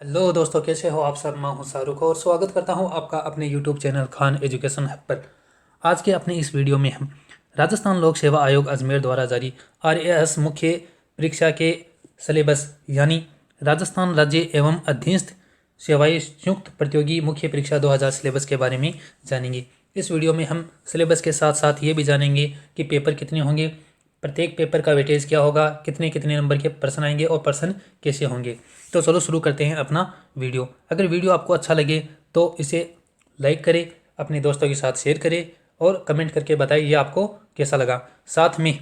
Hello दोस्तों, कैसे हो आप सब। मैं हूं शाहरुख और स्वागत करता हूं आपका अपने YouTube channel Khan education hub पर। आज के अपने इस वीडियो में हम राजस्थान लोक सेवा आयोग अजमेर द्वारा जारी RAS मुख्य परीक्षा के सिलेबस यानी राजस्थान राज्य एवं अधीनस्थ सेवाएं संयुक्त प्रतियोगी मुख्य परीक्षा 2000 सिलेबस के बारे में जानेंगे। इस वीडियो में हम सिलेबस के साथ साथ ये भी जानेंगे कि पेपर कितने होंगे, प्रत्येक पेपर का वेटेज क्या होगा, कितने कितने नंबर के प्रश्न आएंगे और प्रश्न कैसे होंगे। तो चलो शुरू करते हैं अपना वीडियो। अगर वीडियो आपको अच्छा लगे तो इसे लाइक करें, अपने दोस्तों के साथ शेयर करें और कमेंट करके बताइए आपको कैसा लगा। साथ में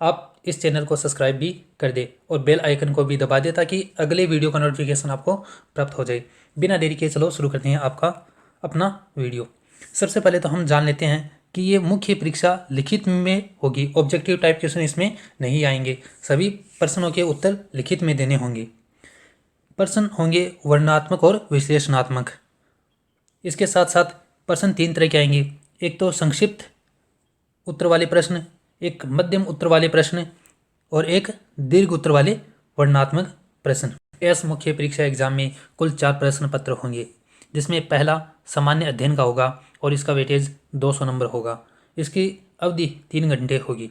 आप इस चैनल को सब्सक्राइब भी कर दें और बेल आइकन को भी दबा दें ताकि अगले वीडियो का नोटिफिकेशन आपको प्राप्त हो जाए। बिना देरी के चलो शुरू करते हैं आपका अपना वीडियो। सबसे पहले तो हम जान लेते हैं कि ये मुख्य परीक्षा लिखित में होगी। ऑब्जेक्टिव टाइप क्वेश्चन इसमें नहीं आएंगे, सभी प्रश्नों के उत्तर लिखित में देने होंगे। प्रश्न होंगे वर्णनात्मक और विश्लेषणात्मक। इसके साथ साथ प्रश्न 3 तरह के आएंगे, एक तो संक्षिप्त उत्तर वाले प्रश्न, एक मध्यम उत्तर वाले प्रश्न और एक दीर्घ उत्तर वाले वर्णनात्मक प्रश्न। इस मुख्य परीक्षा एग्जाम में कुल 4 प्रश्न पत्र होंगे, जिसमें पहला सामान्य अध्ययन का होगा और इसका वेटेज 200 नंबर होगा। इसकी अवधि 3 घंटे होगी।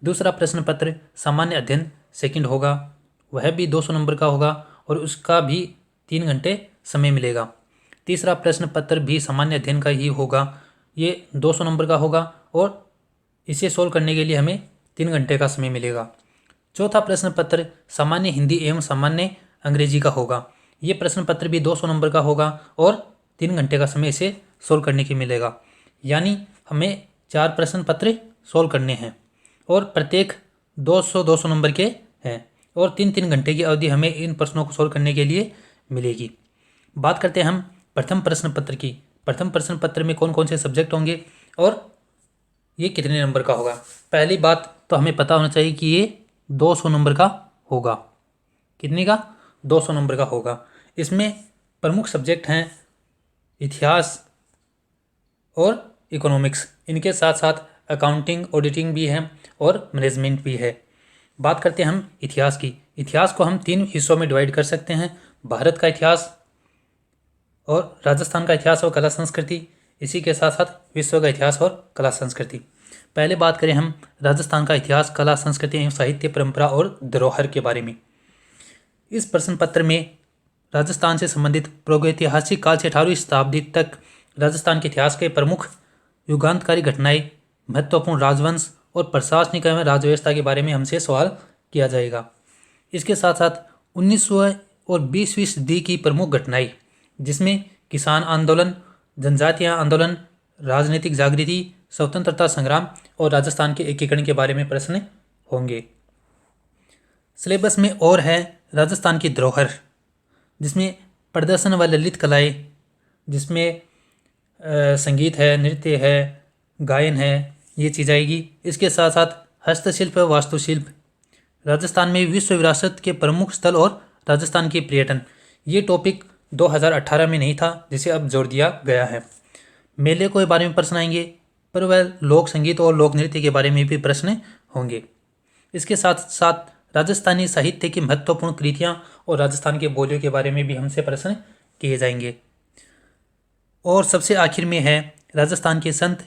दूसरा प्रश्न पत्र सामान्य अध्ययन सेकंड होगा, वह भी 200 नंबर का होगा और उसका भी 3 घंटे समय मिलेगा। तीसरा प्रश्न पत्र भी सामान्य अध्ययन का ही होगा, ये 200 नंबर का होगा और इसे सोल्व करने के लिए हमें 3 घंटे का समय मिलेगा। चौथा प्रश्न पत्र सामान्य हिंदी एवं सामान्य अंग्रेजी का होगा, ये प्रश्न पत्र भी 200 नंबर का होगा और 3 घंटे का समय इसे सोल्व करने के मिलेगा। यानी हमें 4 प्रश्न पत्र सोल्व करने हैं और प्रत्येक 200 नंबर के हैं और 3-3 घंटे की अवधि हमें इन प्रश्नों को सोल्व करने के लिए मिलेगी। बात करते हैं हम प्रथम प्रश्न पत्र की। प्रथम प्रश्न पत्र में कौन कौन से सब्जेक्ट होंगे और ये कितने नंबर का होगा। पहली बात तो हमें पता होना चाहिए कि ये 200 नंबर का होगा। कितने का? 200 नंबर का होगा। इसमें प्रमुख सब्जेक्ट हैं इतिहास और इकोनॉमिक्स, इनके साथ साथ अकाउंटिंग ऑडिटिंग भी है और मैनेजमेंट भी है। बात करते हैं हम इतिहास की। इतिहास को हम 3 हिस्सों में डिवाइड कर सकते हैं, भारत का इतिहास और राजस्थान का इतिहास और कला संस्कृति, इसी के साथ साथ विश्व का इतिहास और कला संस्कृति। पहले बात करें हम राजस्थान का इतिहास, कला संस्कृति एवं साहित्य परंपरा और धरोहर के बारे में। इस प्रश्न पत्र में राजस्थान से संबंधित प्रागैतिहासिक काल से 18वीं शताब्दी तक राजस्थान के इतिहास के प्रमुख युगांतकारी घटनाएं, महत्वपूर्ण राजवंश और प्रशासनिक एवं राजव्यवस्था के बारे में हमसे सवाल किया जाएगा। इसके साथ साथ 19वीं और 20वीं सदी की प्रमुख घटनाएं, जिसमें किसान आंदोलन, जनजातीय आंदोलन, राजनीतिक जागृति, स्वतंत्रता संग्राम और राजस्थान के एकीकरण के बारे में प्रश्न होंगे। सिलेबस में और है राजस्थान की धरोहर, जिसमें प्रदर्शन व ललित कलाएं, जिसमें संगीत है, नृत्य है, गायन है, ये चीज़ आएगी। इसके साथ साथ हस्तशिल्प व वास्तुशिल्प, राजस्थान में विश्व विरासत के प्रमुख स्थल और राजस्थान की पर्यटन, ये टॉपिक 2018 में नहीं था, जिसे अब जोड़ दिया गया है। मेले के बारे में प्रश्न आएंगे, पर वह लोक संगीत और लोक नृत्य के बारे में भी प्रश्न होंगे। इसके साथ साथ राजस्थानी साहित्य की महत्वपूर्ण कृतियाँ और राजस्थान के बोलियों के बारे में भी हमसे प्रश्न किए जाएंगे। और सबसे आखिर में है राजस्थान के संत,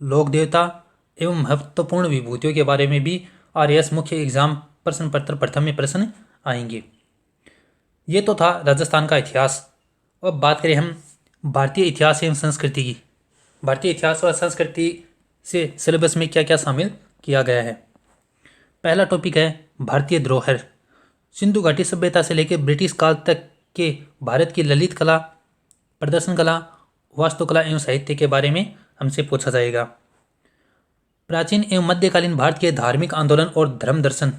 लोक देवता एवं महत्वपूर्ण विभूतियों के बारे में भी RAS मुख्य एग्जाम प्रश्न पत्र प्रथम में प्रश्न आएंगे। ये तो था राजस्थान का इतिहास। अब बात करें हम भारतीय इतिहास एवं संस्कृति की। भारतीय इतिहास और संस्कृति से सिलेबस में क्या क्या शामिल किया गया है। पहला टॉपिक है भारतीय धरोहर। सिंधु घाटी सभ्यता से लेकर ब्रिटिश काल तक के भारत की ललित कला, प्रदर्शन कला, वास्तुकला एवं साहित्य के बारे में हमसे पूछा जाएगा। प्राचीन एवं मध्यकालीन भारत के धार्मिक आंदोलन और धर्म दर्शन,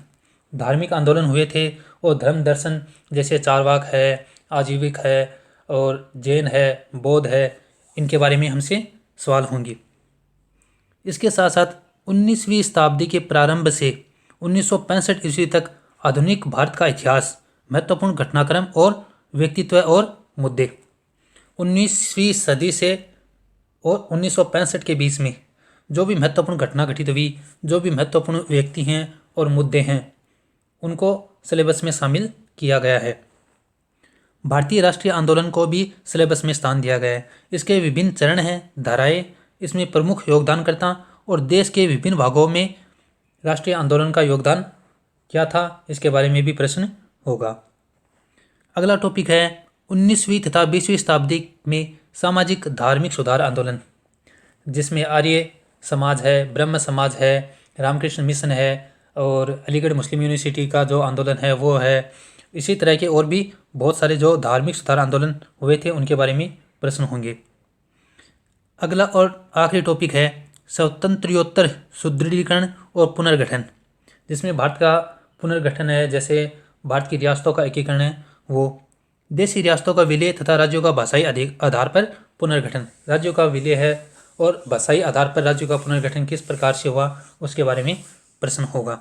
धार्मिक आंदोलन हुए थे और धर्म दर्शन जैसे चारवाक है, आजीविक है और जैन है, बौद्ध है, इनके बारे में हमसे सवाल होंगे। इसके साथ साथ 19वीं शताब्दी के प्रारंभ से 1965 ईस्वी तक आधुनिक भारत का इतिहास, महत्वपूर्ण घटनाक्रम और व्यक्तित्व और मुद्दे। 19वीं सदी से और 1965 के बीच में जो भी महत्वपूर्ण घटना घटित हुई, जो भी महत्वपूर्ण व्यक्ति हैं और मुद्दे हैं, उनको सिलेबस में शामिल किया गया है। भारतीय राष्ट्रीय आंदोलन को भी सिलेबस में स्थान दिया गया है। इसके विभिन्न चरण हैं, धाराएं, इसमें प्रमुख योगदानकर्ता और देश के विभिन्न भागों में राष्ट्रीय आंदोलन का योगदान क्या था, इसके बारे में भी प्रश्न होगा। अगला टॉपिक है 19वीं तथा 20वीं शताब्दी में सामाजिक धार्मिक सुधार आंदोलन, जिसमें आर्य समाज है, ब्रह्म समाज है, रामकृष्ण मिशन है और अलीगढ़ मुस्लिम यूनिवर्सिटी का जो आंदोलन है वो है। इसी तरह के और भी बहुत सारे जो धार्मिक सुधार आंदोलन हुए थे उनके बारे में प्रश्न होंगे। अगला और आखिरी टॉपिक है स्वतंत्रोत्तर सुदृढ़ीकरण और पुनर्गठन, जिसमें भारत का पुनर्गठन है, जैसे भारत की रियासतों का एकीकरण है वो, देशी रियासतों का विलय तथा राज्यों का भाषाई आधार पर पुनर्गठन। राज्यों का विलय है और भाषाई आधार पर राज्यों का पुनर्गठन किस प्रकार से हुआ उसके बारे में प्रश्न होगा।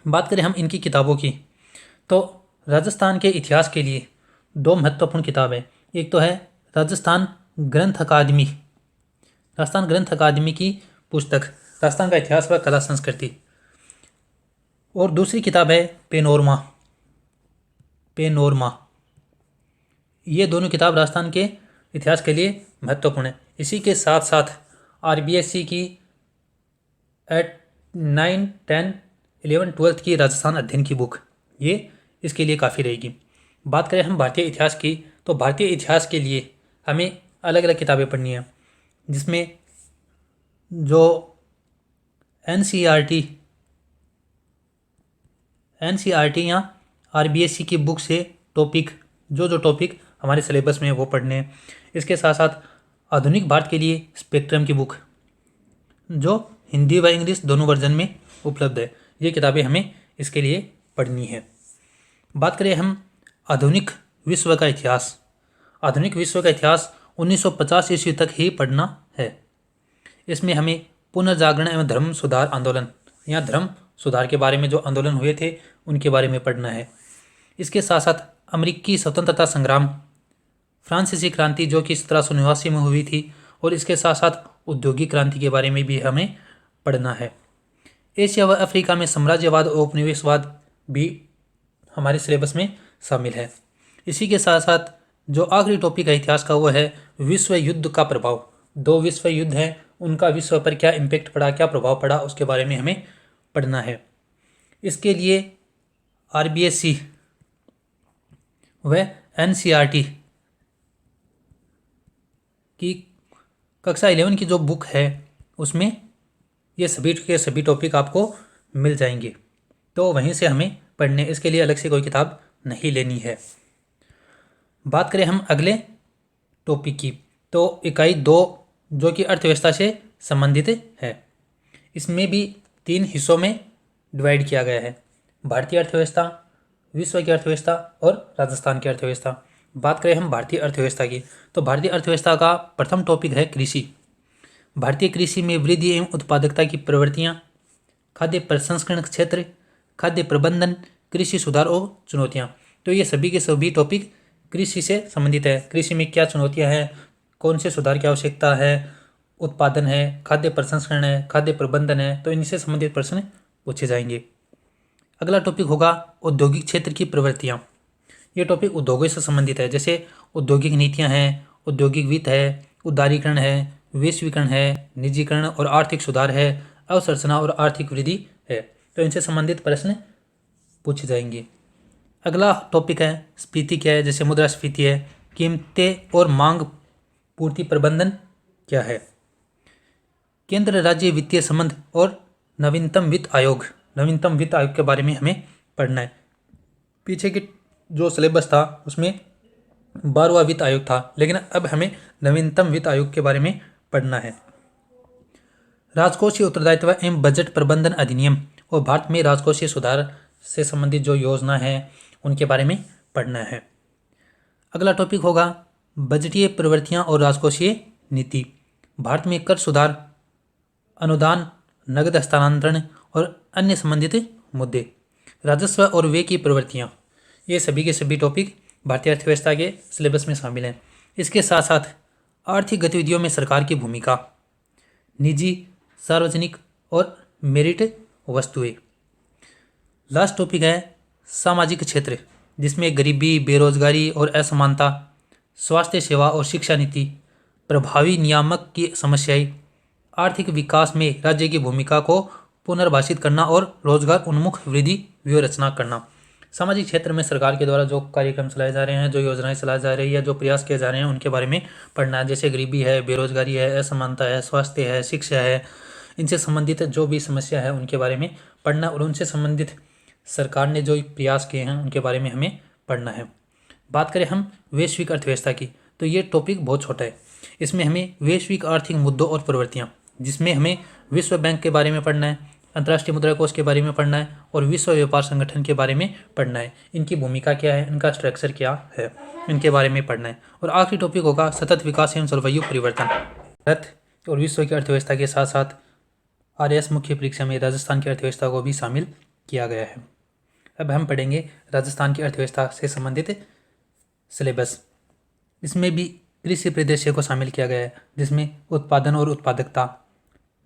बात करें हम इनकी किताबों की, तो राजस्थान के इतिहास के लिए दो महत्वपूर्ण किताब है। एक तो है राजस्थान ग्रंथ अकादमी, राजस्थान ग्रंथ अकादमी की पुस्तक राजस्थान का इतिहास व कला संस्कृति, और दूसरी किताब है पेनोरमा। ये दोनों किताब राजस्थान के इतिहास के लिए महत्वपूर्ण है। इसी के साथ साथ RBSC की 8, 9, 10, 11, 12 की राजस्थान अध्ययन की बुक, ये इसके लिए काफ़ी रहेगी। बात करें हम भारतीय इतिहास की, तो भारतीय इतिहास के लिए हमें अलग अलग किताबें पढ़नी है, जिसमें जो NCERT या RBSC की बुक से टॉपिक जो टॉपिक हमारे सिलेबस में है वो पढ़ने हैं। इसके साथ साथ आधुनिक भारत के लिए स्पेक्ट्रम की बुक, जो हिंदी व इंग्लिश दोनों वर्जन में उपलब्ध है, ये किताबें हमें इसके लिए पढ़नी है। बात करें हम आधुनिक विश्व का इतिहास, आधुनिक विश्व का इतिहास 1950 ईस्वी तक ही पढ़ना है। इसमें हमें पुनर्जागरण एवं धर्म सुधार आंदोलन या धर्म सुधार के बारे में जो आंदोलन हुए थे उनके बारे में पढ़ना है। इसके साथ साथ अमेरिकी स्वतंत्रता संग्राम, फ्रांसीसी क्रांति जो कि 1789 में हुई थी, और इसके साथ साथ औद्योगिक क्रांति के बारे में भी हमें पढ़ना है। एशिया व अफ्रीका में साम्राज्यवाद और उपनिवेशवाद भी हमारे सिलेबस में शामिल है। इसी के साथ साथ जो आखिरी टॉपिक है इतिहास का वो है विश्व युद्ध का प्रभाव। दो विश्व युद्ध हैं, उनका विश्व पर क्या इम्पैक्ट पड़ा, क्या प्रभाव पड़ा, उसके बारे में हमें पढ़ना है। इसके लिए RBSC व NCERT की कक्षा 11 की जो बुक है उसमें ये सभी के सभी टॉपिक आपको मिल जाएंगे, तो वहीं से हमें पढ़ने, इसके लिए अलग से कोई किताब नहीं लेनी है। बात करें हम अगले टॉपिक की, तो इकाई 2 जो कि अर्थव्यवस्था से संबंधित है, इसमें भी 3 हिस्सों में डिवाइड किया गया है, भारतीय अर्थव्यवस्था, विश्व की अर्थव्यवस्था और राजस्थान की अर्थव्यवस्था। बात करें हम भारतीय अर्थव्यवस्था की, तो भारतीय अर्थव्यवस्था का प्रथम टॉपिक है कृषि। भारतीय कृषि में वृद्धि एवं उत्पादकता की प्रवृत्तियाँ, खाद्य प्रसंस्करण क्षेत्र, खाद्य प्रबंधन, कृषि सुधार और चुनौतियाँ। तो ये सभी के सभी टॉपिक कृषि से संबंधित है। कृषि में क्या चुनौतियाँ हैं, कौन से सुधार की आवश्यकता है, उत्पादन है, खाद्य प्रसंस्करण है, खाद्य प्रबंधन है, तो इनसे संबंधित प्रश्न पूछे जाएंगे। अगला टॉपिक होगा औद्योगिक क्षेत्र की प्रवृत्तियाँ। ये टॉपिक उद्योगों से संबंधित है, जैसे औद्योगिक नीतियाँ हैं, औद्योगिक वित्त है, उदारीकरण है, वैश्वीकरण है, निजीकरण और आर्थिक सुधार है, अवसंरचना और आर्थिक वृद्धि है, तो इनसे संबंधित प्रश्न पूछे जाएंगे। अगला टॉपिक है स्फीति क्या है, जैसे मुद्रास्फीति है, कीमतें और मांग पूर्ति प्रबंधन क्या है, केंद्र राज्य वित्तीय संबंध और नवीनतम वित्त आयोग के बारे में हमें पढ़ना है। पीछे के जो सिलेबस था उसमें 12वां वित्त आयोग था, लेकिन अब हमें नवीनतम वित्त आयोग के बारे में पढ़ना है। राजकोषीय उत्तरदायित्व एवं बजट प्रबंधन अधिनियम और भारत में राजकोषीय सुधार से संबंधित जो योजना है उनके बारे में पढ़ना है। अगला टॉपिक होगा बजटीय प्रवृत्तियां और राजकोषीय नीति। भारत में कर सुधार, अनुदान, नगद हस्तांतरण और अन्य संबंधित मुद्दे, राजस्व और व्यय की प्रवृत्तियां, ये सभी के सभी टॉपिक भारतीय अर्थव्यवस्था के सिलेबस में शामिल हैं। इसके साथ साथ आर्थिक गतिविधियों में सरकार की भूमिका, निजी, सार्वजनिक और मेरिट वस्तुएं। लास्ट टॉपिक है सामाजिक क्षेत्र, जिसमें गरीबी, बेरोजगारी और असमानता, स्वास्थ्य सेवा और शिक्षा नीति, प्रभावी नियामक की समस्याएं, आर्थिक विकास में राज्य की भूमिका को पुनर्भाषित करना और रोजगार उन्मुख वृद्धि व्यूह रचना करना। सामाजिक क्षेत्र में सरकार के द्वारा जो कार्यक्रम चलाए जा रहे हैं, जो योजनाएं चलाई जा रही है, जो प्रयास किए जा रहे हैं, उनके बारे में पढ़ना है। जैसे गरीबी है, बेरोजगारी है, असमानता है, स्वास्थ्य है, शिक्षा है, इनसे संबंधित जो भी समस्या है उनके बारे में पढ़ना और उनसे संबंधित सरकार ने जो प्रयास किए हैं उनके बारे में हमें पढ़ना है। बात करें हम वैश्विक अर्थव्यवस्था की, तो ये टॉपिक बहुत छोटा है। इसमें हमें वैश्विक आर्थिक मुद्दों और प्रवृत्तियाँ, जिसमें हमें विश्व बैंक के बारे में पढ़ना है, अंतर्राष्ट्रीय मुद्रा कोष के बारे में पढ़ना है और विश्व व्यापार संगठन के बारे में पढ़ना है। इनकी भूमिका क्या है, इनका स्ट्रक्चर क्या है, इनके बारे में पढ़ना है। और आखिरी टॉपिक होगा सतत विकास एवं जलवायु परिवर्तन। भारत और विश्व की अर्थव्यवस्था के साथ साथ RAS मुख्य परीक्षा में राजस्थान की अर्थव्यवस्था को भी शामिल किया गया है। अब हम पढ़ेंगे राजस्थान की अर्थव्यवस्था से संबंधित सिलेबस। इसमें भी कृषि परिदृश्य को शामिल किया गया है, जिसमें उत्पादन और उत्पादकता,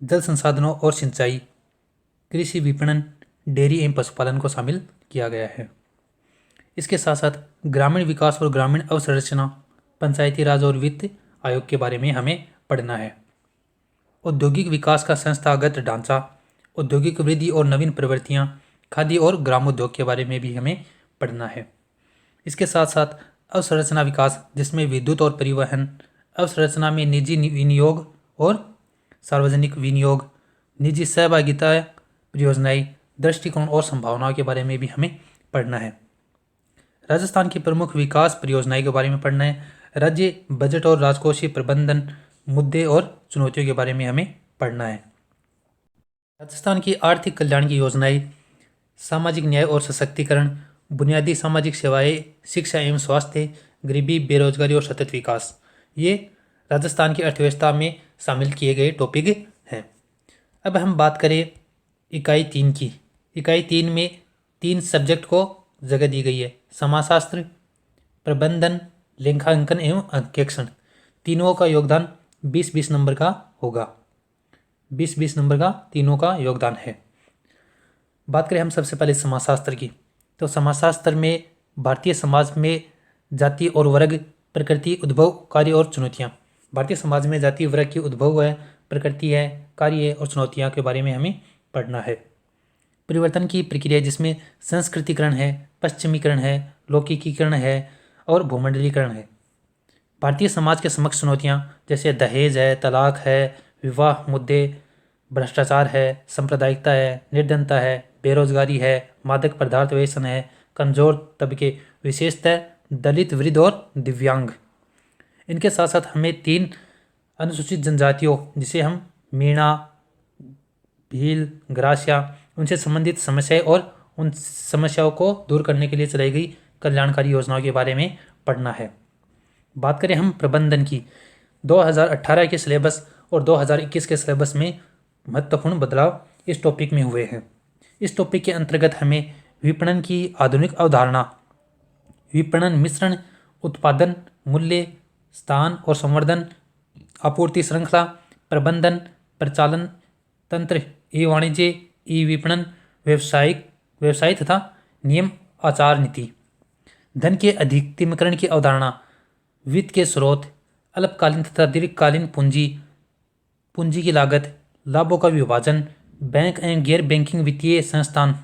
जल संसाधनों और सिंचाई, कृषि विपणन, डेयरी एवं पशुपालन को शामिल किया गया है। इसके साथ साथ ग्रामीण विकास और ग्रामीण अवसंरचना, पंचायती राज और वित्त आयोग के बारे में हमें पढ़ना है। औद्योगिक विकास का संस्थागत ढांचा, औद्योगिक वृद्धि और नवीन प्रवृत्तियाँ, खादी और ग्रामोद्योग के बारे में भी हमें पढ़ना है। इसके साथ साथ अवसंरचना विकास, जिसमें विद्युत और परिवहन, अवसंरचना में निजी विनियोग और सार्वजनिक विनियोग, निजी सहभागिता परियोजनाएं, दृष्टिकोण और संभावनाओं के बारे में भी हमें पढ़ना है। राजस्थान की प्रमुख विकास परियोजनाएं के बारे में पढ़ना है। राज्य बजट और राजकोषीय प्रबंधन मुद्दे और चुनौतियों के बारे में हमें पढ़ना है। राजस्थान की आर्थिक कल्याण की योजनाएं, सामाजिक न्याय और सशक्तिकरण, बुनियादी सामाजिक सेवाएं, शिक्षा एवं स्वास्थ्य, गरीबी, बेरोजगारी और सतत विकास, ये राजस्थान की अर्थव्यवस्था में शामिल किए गए टॉपिक हैं। अब हम बात करें इकाई 3 की। इकाई 3 में 3 सब्जेक्ट को जगह दी गई है: समाजशास्त्र, प्रबंधन, लेखांकन एवं अंकेक्षण। तीनों का योगदान 20-20 नंबर का होगा। 20-20 नंबर का तीनों का योगदान है। बात करें हम सबसे पहले समाजशास्त्र की, तो समाजशास्त्र में भारतीय समाज में जाति और वर्ग, प्रकृति, उद्भव, कार्य और चुनौतियाँ। भारतीय समाज में जाति वर्ग की उद्भव है, प्रकृति है, कार्य है और चुनौतियाँ के बारे में हमें पढ़ना है। परिवर्तन की प्रक्रिया, जिसमें संस्कृतिकरण है, पश्चिमीकरण है, लौकिकीकरण है और भूमंडलीकरण है। भारतीय समाज के समक्ष चुनौतियाँ जैसे दहेज है, तलाक है, विवाह मुद्दे, भ्रष्टाचार है, सांप्रदायिकता है, निर्धनता है, बेरोजगारी है, मादक पदार्थ व्यसन है, कमजोर तबके विशेषतः दलित, वृद्ध और दिव्यांग। इनके साथ साथ हमें 3 अनुसूचित जनजातियों, जिसे हम मीणा, भील, ग्रासिया, उनसे संबंधित समस्याएं और उन समस्याओं को दूर करने के लिए चलाई गई कल्याणकारी योजनाओं के बारे में पढ़ना है। बात करें हम प्रबंधन की, 2018 के सिलेबस और 2021 के सिलेबस में महत्वपूर्ण बदलाव इस टॉपिक में हुए हैं। इस टॉपिक के अंतर्गत हमें विपणन की आधुनिक अवधारणा, विपणन मिश्रण, उत्पादन, मूल्य, स्थान और संवर्धन, आपूर्ति श्रृंखला, प्रबंधन, प्रचालन तंत्र, ई वाणिज्य, ई विपणन, व्यवसाय तथा नियम आचार नीति, धन के अधिकतमीकरण की अवधारणा, वित्त के स्रोत, अल्पकालीन तथा दीर्घकालीन पूंजी की लागत, लाभों का विभाजन, बैंक एवं गैर बैंकिंग वित्तीय संस्थान,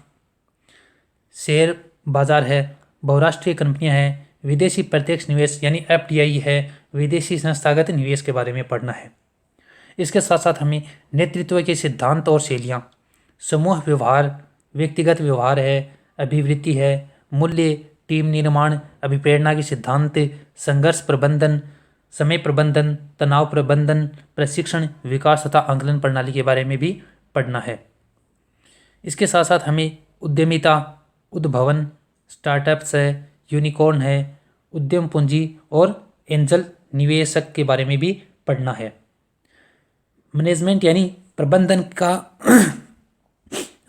शेयर बाजार है, बहुराष्ट्रीय कंपनियां हैं, विदेशी प्रत्यक्ष निवेश यानी FDI है, विदेशी संस्थागत निवेश के बारे में पढ़ना है। इसके साथ साथ हमें नेतृत्व के सिद्धांत और शैलियाँ, समूह व्यवहार, व्यक्तिगत व्यवहार है, अभिवृत्ति है, मूल्य, टीम निर्माण, अभिप्रेरणा के सिद्धांत, संघर्ष प्रबंधन, समय प्रबंधन, तनाव प्रबंधन, प्रशिक्षण, विकास तथा आंकलन प्रणाली के बारे में भी पढ़ना है। इसके साथ साथ हमें उद्यमिता, उद्भवन, स्टार्टअप्स है, यूनिकॉर्न है, उद्यम पूंजी और एंजल निवेशक के बारे में भी पढ़ना है। मैनेजमेंट यानी प्रबंधन का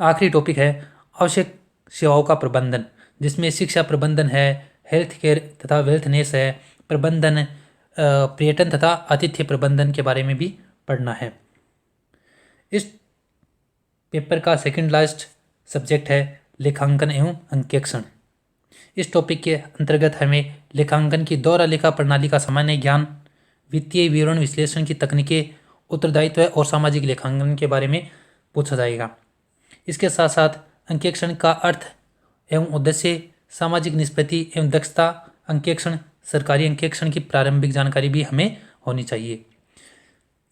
आखिरी टॉपिक है आवश्यक सेवाओं का प्रबंधन, जिसमें शिक्षा प्रबंधन है, हेल्थ केयर तथा वेल्थनेस है, प्रबंधन, पर्यटन तथा आतिथ्य प्रबंधन के बारे में भी पढ़ना है। इस पेपर का सेकंड लास्ट सब्जेक्ट है लेखांकन एवं अंकेक्षण। इस टॉपिक के अंतर्गत हमें लेखांकन की दौरा लेखा प्रणाली का सामान्य ज्ञान, वित्तीय विवरण विश्लेषण की तकनीकें, उत्तरदायित्व और सामाजिक लेखांकन के बारे में पूछा जाएगा। इसके साथ साथ अंकेक्षण का अर्थ एवं उद्देश्य, सामाजिक निष्पत्ति एवं दक्षता अंकेक्षण, सरकारी अंकेक्षण की प्रारंभिक जानकारी भी हमें होनी चाहिए।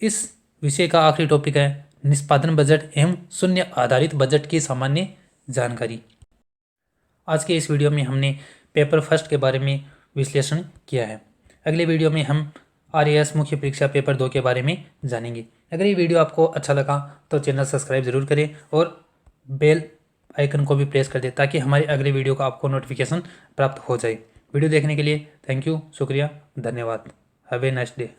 इस विषय का आखिरी टॉपिक है निष्पादन बजट एवं शून्य आधारित बजट की सामान्य जानकारी। आज के इस वीडियो में हमने पेपर फर्स्ट के बारे में विश्लेषण किया है। अगले वीडियो में हम RAS मुख्य परीक्षा पेपर 2 के बारे में जानेंगे। अगर ये वीडियो आपको अच्छा लगा तो चैनल सब्सक्राइब जरूर करें और बेल आइकन को भी प्रेस कर दें ताकि हमारे अगले वीडियो का आपको नोटिफिकेशन प्राप्त हो जाए। वीडियो देखने के लिए थैंक यू, शुक्रिया, धन्यवाद। Have a nice day.